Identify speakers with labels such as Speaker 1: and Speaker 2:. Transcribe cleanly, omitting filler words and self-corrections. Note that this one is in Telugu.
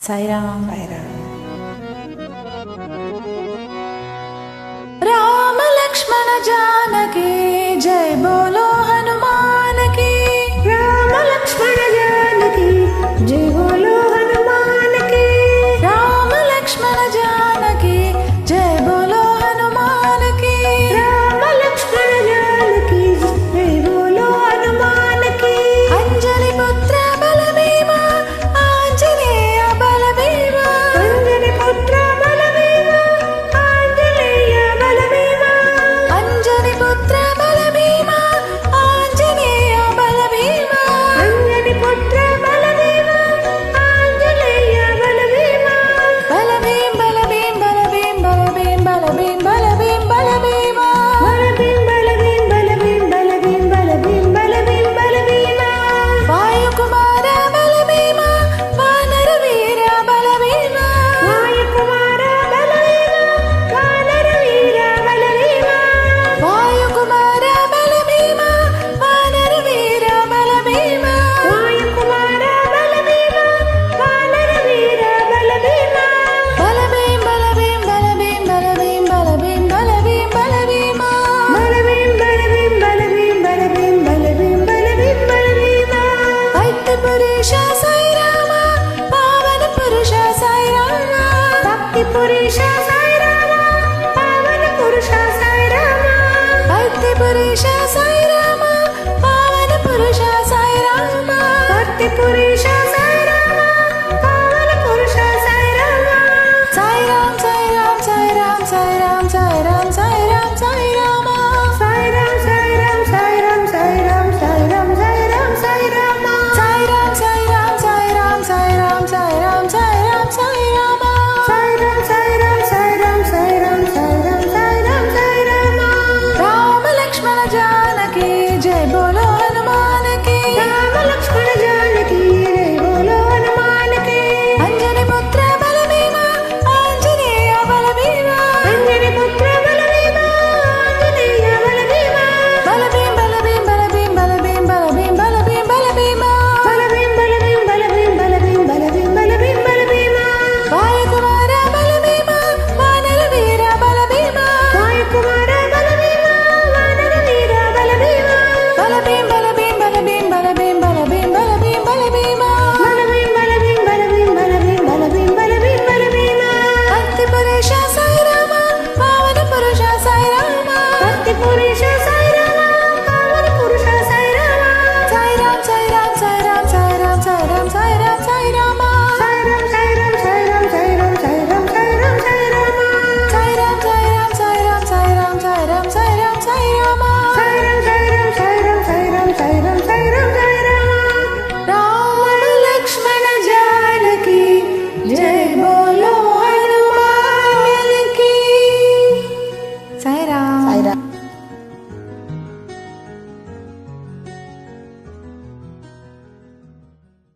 Speaker 1: సాయిరామ్ రామ లక్ష్మణ జానకి జై బోలో హనుమాన్ కి
Speaker 2: రామ లక్ష్మణ జానకి జై బోలో హనుమాన్ కి
Speaker 1: రామ లక్ష్మణ జానకి జై బోలో హనుమాన్ కి
Speaker 2: రామ లక్ష్మణ జానకి జై బోలో హనుమాన్ కి
Speaker 1: అంజలి పుత్ర బలభీమ ఆంజనేయ బలభీమ
Speaker 2: అంజని పుత్ర బలభీమ ఆంజనేయ బలభీమ
Speaker 1: అంజని పుత్ర బలభీమ ఆంజనేయ బలభీమ
Speaker 2: అంజని పుత్ర బలభీమ ఆంజనేయ బలభీమ
Speaker 1: బలభీం బలభీం బలభీం బలభీం బలభీం బలభీం బలభీమ
Speaker 2: బలభీం బలభీం బలభీం బలభీం బలభీం బలభీమ
Speaker 1: వాయుకుమార బలభీమ వానర వీర బలభీమ
Speaker 2: వాయుకుమార బలభీమ వానర వీర బలభీమ
Speaker 1: వాయుకుమార బలభీమ వానర వీర బలభీమ
Speaker 2: వాయుకుమార బలభీమ వానర వీర బలభీమ
Speaker 1: బలభీం బలభీం బలభీం బలభీం బలభీం బలభీం బలభీమ
Speaker 2: బలభీం బలభీం బలభీం బలభీం బలభీం బలభీమ
Speaker 1: భక్తి పురుష సాయిరామ పావన పురుష సాయిరామ
Speaker 2: భక్తి పురుష సాయిరామ పావన పురుష సాయిరామ
Speaker 1: భక్తి పురుష సాయిరామ పావన పురుష సాయిరామ
Speaker 2: భక్తి పురుష సాయిరామ పావన పురుష సాయిరామ
Speaker 1: సాయిరామ్ సాయిరామ్ సాయిరామ్ సాయిరామ్ సాయిరామ్ సాయిరామ్ సాయిరామ
Speaker 2: సాయిరాం సాయిరాం సాయిరాం సాయిరాం సాయిరాం సాయిరాం సాయిరామ
Speaker 1: సాయిరామ్ సాయిరామ్ సాయిరామ్ సాయిరామ్ సాయిరామ్ సాయిరామ్ సాయిరామ
Speaker 2: సాయిరాం సాయిరాం సాయిరాం సాయిరాం సాయిరాం సాయిరాం సాయిరామ
Speaker 1: రామ లక్ష్మణ జానకి జై బోలో హనుమాన్ కి
Speaker 2: రామ లక్ష్మణ జానకి జై బోలో హనుమాన్ కి
Speaker 1: అంజని పుత్ర బలభీమ ఆంజనేయ బలభీమ
Speaker 2: అంజని పుత్ర బలభీమ ఆంజనేయ బలభీమ
Speaker 1: బలభీం బలభీం బలభీం బలభీం బలభీం బలభీం బలభీమ
Speaker 2: బలభీం బలభీం బలభీం బలభీం బలభీం బలభీమ
Speaker 1: వాయుకుమార బలభీమ వానర వీర బలభీమ
Speaker 2: వాయుకుమార బలభీమ వానర వీర బలభీమ
Speaker 1: బలభీం బలభీం బలభీం బలభీం బలభీం బలభీం బలభీమ
Speaker 2: బలభీం బలభీం బలభీం బలభీం బలభీం బలభీమ
Speaker 1: భక్తి పురుష సాయిరామ పావన పురుష సాయిరామ
Speaker 2: భక్తి పురుష సాయిరామ పావన పురుష సాయిరామ
Speaker 1: సాయిరామ్ సాయిరామ్ సాయిరామ్ సాయిరామ్ సాయిరామ్ సాయిరామ్ సాయిరామ
Speaker 2: సాయిరాం సాయిరాం సాయిరాం సాయిరాం సాయిరాం సాయిరాం సాయిరామ
Speaker 1: సాయిరామ్ సాయిరామ్ సాయిరామ్ సాయిరామ్ సాయిరామ్ సాయిరామ్ సాయిరామ
Speaker 2: సాయిరాం సాయిరాం సాయిరాం సాయిరాం సాయిరాం
Speaker 1: రామ లక్ష్మణ జానకి జై బోలో హనుమాన్ కి సాయిరామ్
Speaker 2: సాయిరాం